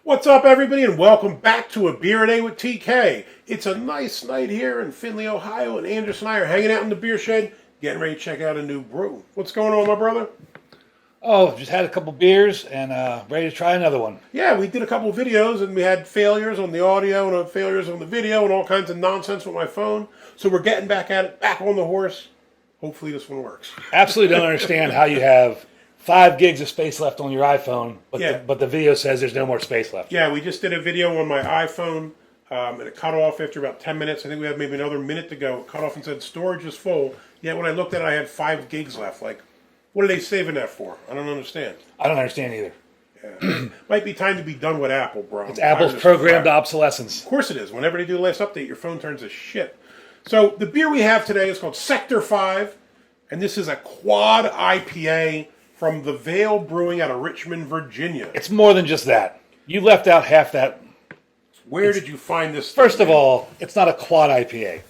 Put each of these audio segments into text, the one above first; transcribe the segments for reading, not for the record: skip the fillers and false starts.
What's up, everybody, and welcome back to A Beer a Day with TK. It's a nice night here in Findlay, Ohio, and Anders and I are hanging out in the beer shed, getting ready to check out a new brew. What's going on, my brother? Oh, just had a couple beers and ready to try another one. Yeah, we did a couple of videos, and we had failures on the audio and failures on the video and all kinds of nonsense with my phone. So we're getting back at it, back on the horse. Hopefully this one works. Absolutely don't understand how you have 5 gigs of space left on your iPhone, but the video says there's no more space left. Yeah, we just did a video on my iPhone, and it cut off after about 10 minutes. I think we had maybe another minute to go. It cut off and said storage is full. Yet when I looked at it, I had 5 gigs left. Like, what are they saving that for? I don't understand. I don't understand either. Yeah. Might be time to be done with Apple, bro. It's Apple's programmed obsolescence. Of course it is. Whenever they do the last update, your phone turns to shit. So the beer we have today is called Sector 5, and this is a quad IPA from the Vale Brewing out of Richmond, Virginia. It's more than just that. You left out half that. Where did you find this? First of all, it's not a quad IPA.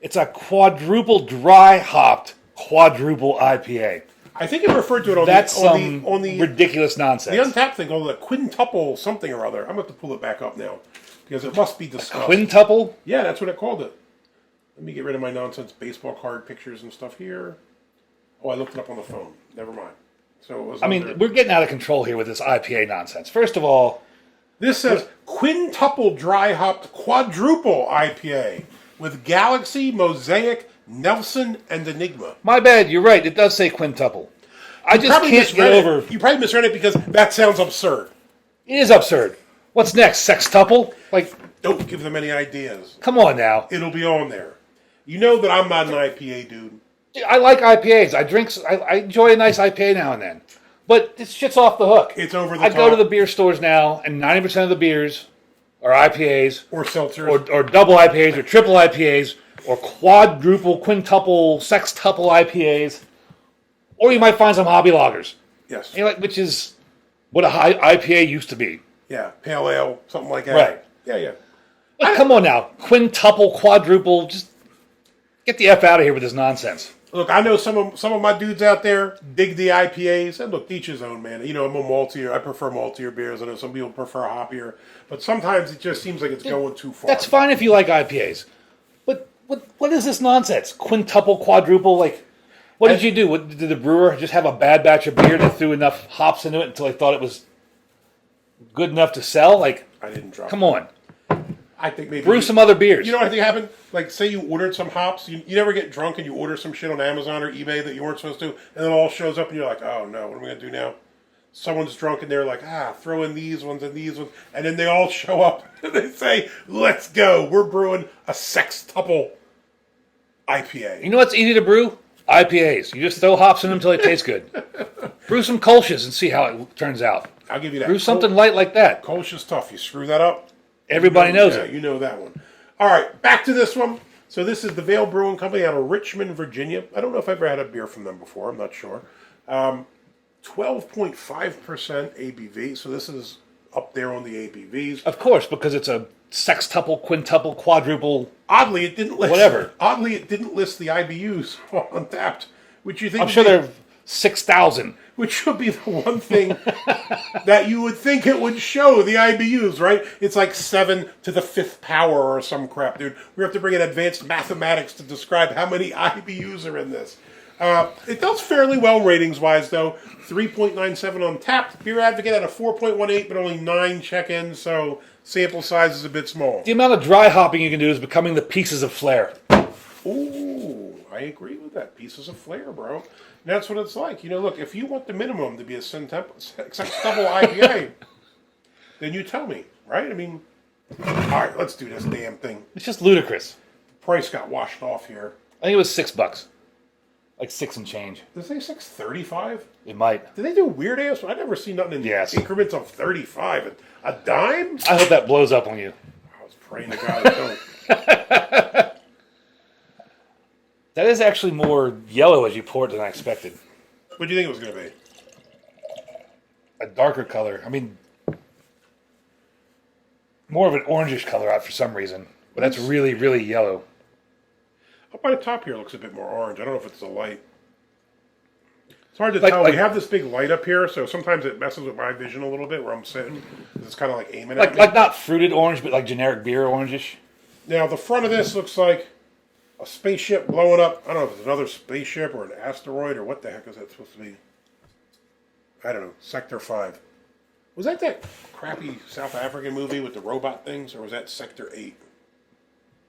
It's a quadruple dry hopped quadruple IPA. I think it referred to it on the ridiculous nonsense. The Untappd thing called a quintuple something or other. I'm going to have to pull it back up now because it must be discussed. Quintuple? Yeah, that's what it called it. Let me get rid of my nonsense baseball card pictures and stuff here. Oh, I looked it up on the phone. Never mind. So it was. We're getting out of control here with this IPA nonsense. First of all, this says quintuple dry hopped quadruple IPA with Galaxy, Mosaic, Nelson, and Enigma. My bad. You're right. It does say quintuple. I just can't get over. You probably misread it because that sounds absurd. It is absurd. What's next? Sextuple? Like, don't give them any ideas. Come on now. It'll be on there. You know that I'm not an IPA dude. I like IPAs. I enjoy a nice IPA now and then. But this shit's off the hook. It's over the top. I go to the top. beer stores now, and 90% of the beers are IPAs. Or seltzers. Or double IPAs, or triple IPAs, or quadruple, quintuple, sextuple IPAs. Or you might find some hobby lagers. Yes. Which is what a high IPA used to be. Yeah, pale ale, something like that. Right. Yeah. But come on now. Quintuple, quadruple, just get the F out of here with this nonsense. Look, I know some of my dudes out there dig the IPAs, and look, each his own, man. You know, I'm a maltier. I prefer maltier beers. I know some people prefer hoppier, but sometimes it just seems like it's going too far. That's fine if you like IPAs, but what is this nonsense? Quintuple, quadruple, like, what did you do? Did the brewer just have a bad batch of beer that threw enough hops into it until they thought it was good enough to sell? Like, I didn't drop. Come on. I think maybe brew some other beers. You know what I think happened? Like, say you ordered some hops. You never get drunk and you order some shit on Amazon or eBay that you weren't supposed to, and it all shows up and you're like, oh no, what am I going to do now? Someone's drunk and they're like, throw in these ones and these ones, and then they all show up and they say, let's go. We're brewing a sextuple IPA. You know what's easy to brew? IPAs. You just throw hops in them until they taste good. Brew some Kolsch's and see how it turns out. I'll give you that. Brew something light like that. Kolsch is tough. You screw that up. Everybody knows it. You know that one. All right, back to this one. So this is the Vale Brewing Company out of Richmond, Virginia. I don't know if I've ever had a beer from them before. I'm not sure. 12.5% ABV. So this is up there on the ABVs. Of course, because it's a sextuple, quintuple, quadruple. Oddly, it didn't list. Whatever. Oddly, it didn't list the IBUs on Untappd, which you think. I'm sure they're 6,000. Which would be the one thing that you would think it would show, the IBUs, right? It's like 7 to the 5th power or some crap, dude. We have to bring in advanced mathematics to describe how many IBUs are in this. It does fairly well ratings-wise, though. 3.97 on Untappd. Beer Advocate at a 4.18, but only 9 check-ins, so sample size is a bit small. The amount of dry hopping you can do is becoming the pieces of flair. Ooh, I agree with that. Pieces of flair, bro. That's what it's like. You know, look, if you want the minimum to be a sextuple IPA, then you tell me, right? I mean, all right, let's do this damn thing. It's just ludicrous. Price got washed off here. I think it was $6. Like 6 and change. Did they say $6.35? It might. Did they do weird ass? I never seen nothing in increments of 35. A dime? I hope that blows up on you. I was praying to God it don't. That is actually more yellow as you pour it than I expected. What do you think it was going to be? A darker color. I mean, more of an orangish color for some reason. But that's really, really yellow. Up by the top here looks a bit more orange. I don't know if it's the light. It's hard to tell. We have this big light up here, so sometimes it messes with my vision a little bit where I'm sitting. It's kind of like aiming at me. Like not fruited orange, but like generic beer orangish. Now, the front of this looks like a spaceship blowing up. I don't know if it's another spaceship or an asteroid or what the heck is that supposed to be? I don't know. Sector 5. Was that crappy South African movie with the robot things, or was that Sector 8? You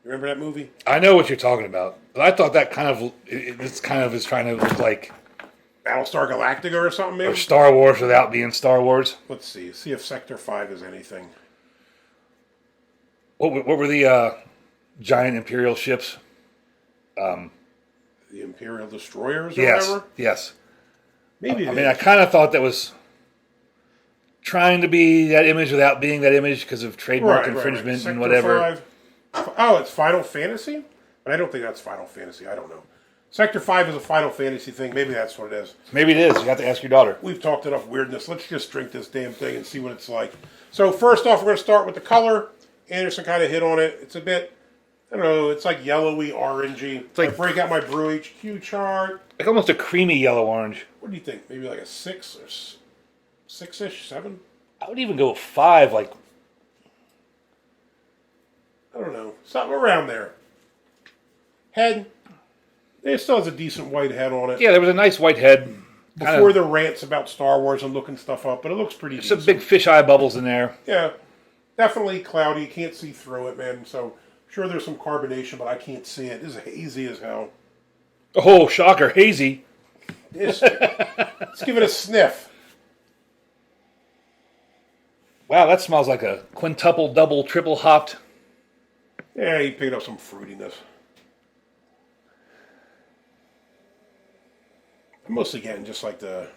remember that movie? I know what you're talking about, but I thought that this kind of is trying to look like Battlestar Galactica or something, maybe? or Star Wars without being Star Wars. Let's see. See if Sector 5 is anything. What were the giant Imperial ships? The Imperial Destroyers or whatever? Yes. Maybe I kind of thought that was trying to be that image without being that image because of trademark infringement Sector and whatever. 5. Oh, it's Final Fantasy? But I don't think that's Final Fantasy. I don't know. Sector 5 is a Final Fantasy thing. Maybe that's what it is. Maybe it is. You have to ask your daughter. We've talked enough weirdness. Let's just drink this damn thing and see what it's like. So first off, we're going to start with the color. Anderson kind of hit on it. It's a bit, I don't know, it's like yellowy, orangey. It's like, I break out my Brew HQ chart. Like almost a creamy yellow-orange. What do you think? Maybe like a 6 or 6-ish, 7? I would even go with 5, like... I don't know. Something around there. Head. It still has a decent white head on it. Yeah, there was a nice white head. Before the rants about Star Wars and looking stuff up, but it looks pretty decent. Some big fisheye bubbles in there. Yeah. Definitely cloudy. You can't see through it, man. So, sure there's some carbonation, but I can't see it. This is hazy as hell. Oh, shocker. Hazy. Let's give it a sniff. Wow, that smells like a quintuple, double, triple hopped. Yeah, you picked up some fruitiness. I'm mostly getting just like the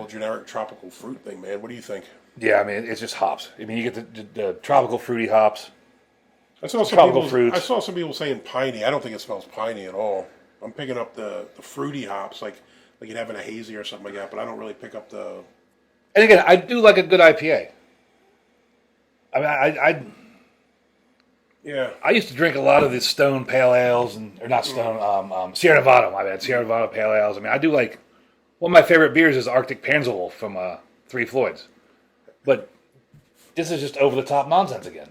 generic tropical fruit thing, man. What do you think? Yeah, I mean, it's just hops. I mean, you get the tropical fruity hops. I saw some people saying piney. I don't think it smells piney at all. I'm picking up the fruity hops, like you'd have in a hazy or something like that, but I don't really pick up the... And again, I do like a good IPA. I mean, yeah. I used to drink a lot of the Stone Pale Ales, or not Stone, Sierra Nevada, my bad, Sierra Nevada Pale Ales. I mean, I do like, one of my favorite beers is Arctic Panzerwolf from Three Floyds. But this is just over-the-top nonsense again.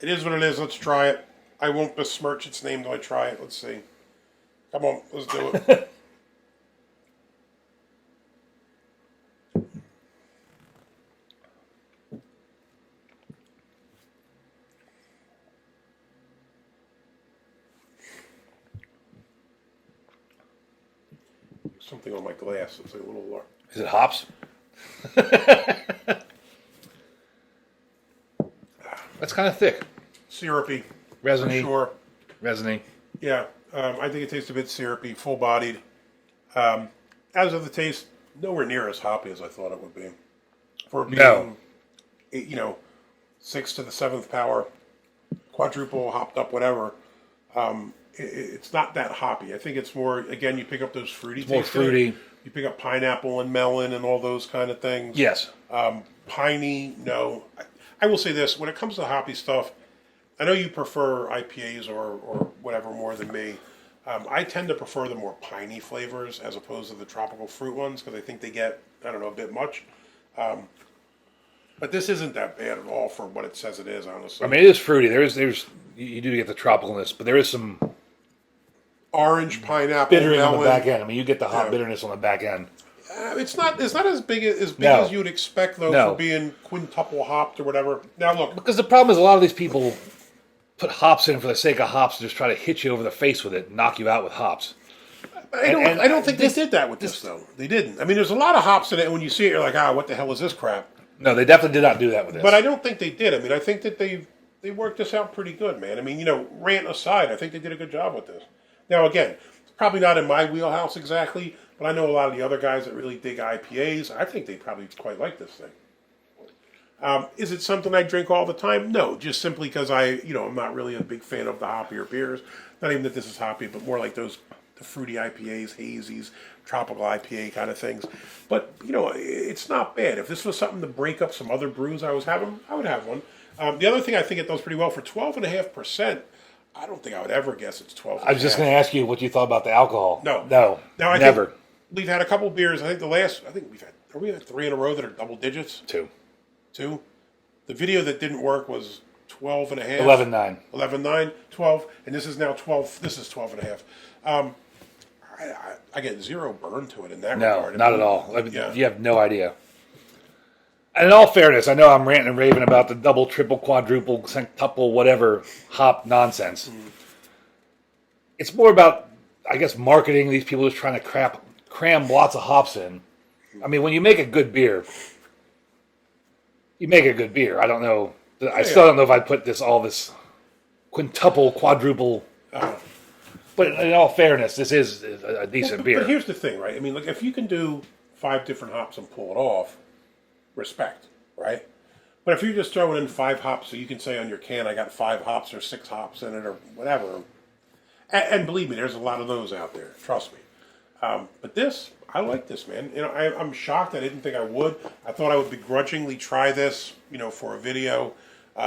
It is what it is. Let's try it. I won't besmirch its name till I try it. Let's see. Come on, let's do it. Something on my glass. It's like a little... Is it hops? That's kind of thick. Syrupy. Resiny. Sure. Resiny. Yeah. I think it tastes a bit syrupy, full-bodied. As of the taste, nowhere near as hoppy as I thought it would be. For being, 6 to the 7th power, quadruple, hopped up, whatever. It's not that hoppy. I think it's more, again, you pick up those fruity tastes. More fruity. You pick up pineapple and melon and all those kind of things. Yes. Piney, no. I will say this, when it comes to hoppy stuff, I know you prefer IPAs or whatever more than me. I tend to prefer the more piney flavors as opposed to the tropical fruit ones because I think they get, I don't know, a bit much. But this isn't that bad at all for what it says it is, honestly. I mean, it is fruity. There's you do get the tropicalness, but there is some orange, pineapple, bittering melon. on the back end. I mean, you get the hot bitterness on the back end. It's not as big as you would expect though for being quintuple hopped or whatever. Now look, because the problem is a lot of these people put hops in for the sake of hops to just try to hit you over the face with it, and knock you out with hops. I don't think they did that with this though. They didn't. I mean, there's a lot of hops in it, and when you see it, you're like, what the hell is this crap? No, they definitely did not do that with this. But I don't think they did. I mean, I think that they worked this out pretty good, man. I mean, rant aside, I think they did a good job with this. Now, again, it's probably not in my wheelhouse exactly, but I know a lot of the other guys that really dig IPAs. I think they probably quite like this thing. Is it something I drink all the time? No, just simply because I'm not really a big fan of the hoppier beers. Not even that this is hoppy, but more like the fruity IPAs, hazies, tropical IPA kind of things. But, it's not bad. If this was something to break up some other brews I was having, I would have one. The other thing I think it does pretty well for 12.5%, I don't think I would ever guess it's 12. I was just going to ask you what you thought about the alcohol. No. Now, never. we've had a couple beers. I think we've had 3 in a row that are double digits. Two. The video that didn't work was 12 and a half. 11.9. 11.9, 12, and this is now 12. This is 12 and a half. I get zero burn to it in that regard. No, not at all. I mean, Yeah. You have no idea. And in all fairness, I know I'm ranting and raving about the double, triple, quadruple, centuple, whatever hop nonsense. It's more about, I guess, marketing. These people just trying to cram lots of hops in. I mean, when you make a good beer, you make a good beer. I don't know. I still don't know if I'd put all this quintuple, quadruple. But in all fairness, this is a decent beer. But here's the thing, right? I mean, look, if you can do 5 different hops and pull it off, respect, right? But if you're just throwing in 5 hops, so you can say on your can, I got 5 hops or 6 hops in it or whatever. And believe me, there's a lot of those out there. Trust me. But this, I like this, man. You know, I'm shocked. I didn't think I would. I thought I would begrudgingly try this, for a video,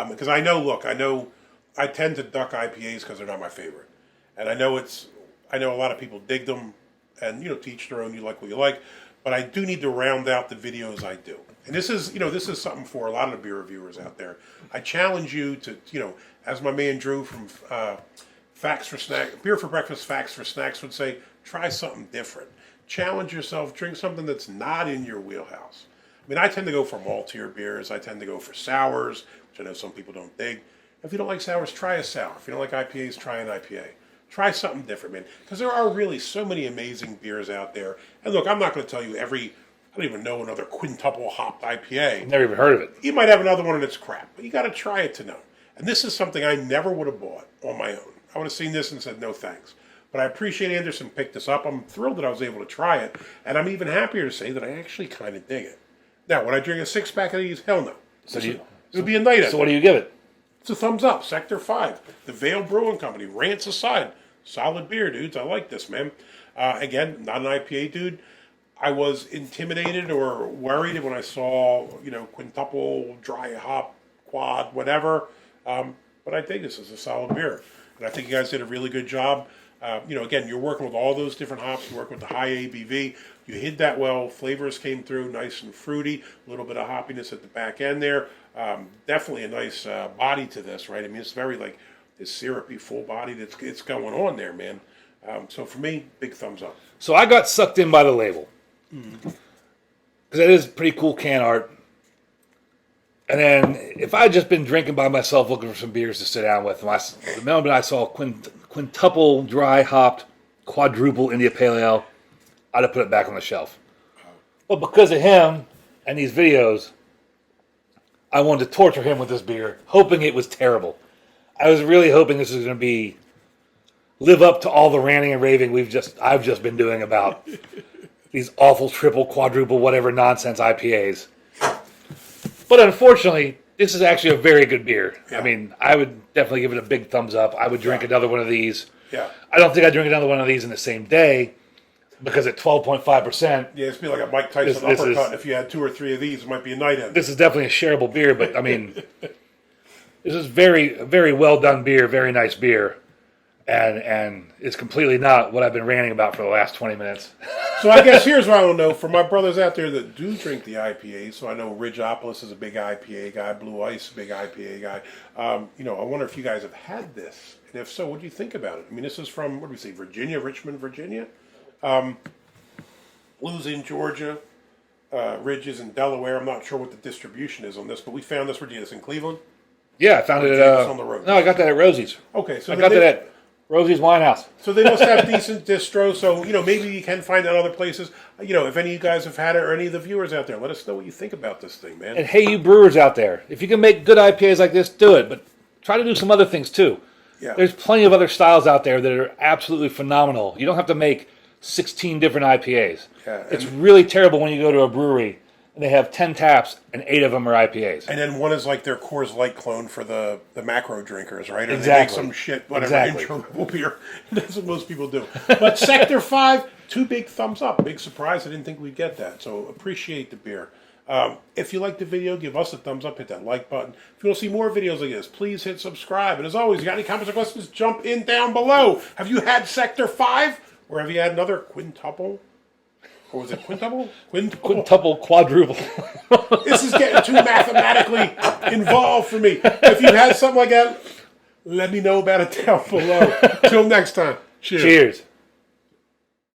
because I know I tend to duck IPAs because they're not my favorite, and I know a lot of people dig them, and to each their own. You like what you like, but I do need to round out the videos I do. And this is something for a lot of the beer reviewers out there. I challenge you to, as my man Drew from Facts for Snacks, Beer for Breakfast, Facts for Snacks would say, try something different. Challenge yourself. Drink something that's not in your wheelhouse. I mean, I tend to go for maltier beers. I tend to go for sours, which I know some people don't dig. If you don't like sours, try a sour. If you don't like IPAs, try an IPA. Try something different, man. Because there are really so many amazing beers out there. And look, I'm not going to tell you I don't even know another quintuple hopped IPA. Never even heard of it. You might have another one and it's crap, but you got to try it to know. And this is something I never would have bought on my own. I would have seen this and said, no thanks. But I appreciate Anderson picked this up. I'm thrilled that I was able to try it. And I'm even happier to say that I actually kind of dig it. Now, would I drink a 6-pack of these? Hell no. It would be a night. So what do you give it? It's a thumbs up. Sector 5. The Vale Brewing Company. Rants aside. Solid beer, dudes. I like this, man. Again, not an IPA dude. I was intimidated or worried when I saw, quintuple, dry hop, quad, whatever. But I think this is a solid beer. And I think you guys did a really good job. Again, you're working with all those different hops. You're working with the high ABV. You hid that well. Flavors came through nice and fruity. A little bit of hoppiness at the back end there. Definitely a nice body to this, right? I mean, it's very it's syrupy, full bodied. It's going on there, man. So for me, big thumbs up. So I got sucked in by the label. Because that is pretty cool can art. And then if I had just been drinking by myself looking for some beers to sit down with, the moment I saw quintuple dry hopped quadruple India Pale Ale, I'd have put it back on the shelf. But because of him and these videos, I wanted to torture him with this beer, hoping it was terrible. I was really hoping this was going to live up to all the ranting and raving I've just been doing about these awful triple, quadruple, whatever nonsense IPAs. But unfortunately, this is actually a very good beer. Yeah. I mean, I would definitely give it a big thumbs up. I would drink another one of these. Yeah. I don't think I'd drink another one of these in the same day because at 12.5%. Yeah, it's be like a Mike Tyson uppercut. If you had 2 or 3 of these, it might be a night end. This is definitely a shareable beer, but I mean, this is very, very well done beer, very nice beer. And it's completely not what I've been ranting about for the last 20 minutes. So I guess here's what I don't know. For my brothers out there that do drink the IPA, so I know Ridgeopolis is a big IPA guy, Blue Ice, a big IPA guy. I wonder if you guys have had this. And if so, what do you think about it? I mean, this is from, what do we say, Virginia, Richmond, Virginia? Blue's in Georgia. Ridge is in Delaware. I'm not sure what the distribution is on this, but we found this. Where did you get this, in Cleveland? Yeah, I found it at... on the road. No, I got that at Rosie's. Okay, so I got that at Rosie's Winehouse. So they must have decent distro. So, maybe you can find that other places. If any of you guys have had it or any of the viewers out there, let us know what you think about this thing, man. And hey, you brewers out there, if you can make good IPAs like this, do it. But try to do some other things too. Yeah. There's plenty of other styles out there that are absolutely phenomenal. You don't have to make 16 different IPAs. Yeah, it's really terrible when you go to a brewery and they have 10 taps and 8 of them are IPAs. And then one is like their Coors Light clone for the macro drinkers, right? Or exactly. They make some shit, whatever, intro beer. That's what most people do. But Sector 5, 2 big thumbs up. Big surprise. I didn't think we'd get that. So appreciate the beer. If you like the video, give us a thumbs up. Hit that like button. If you want to see more videos like this, please hit subscribe. And as always, you got any comments or questions, jump in down below. Have you had Sector 5? Or have you had another quintuple? Or was it quintuple? Quintuple. Quintuple, quadruple. This is getting too mathematically involved for me. If you had something like that, let me know about it down below. Till next time. Cheers. Cheers.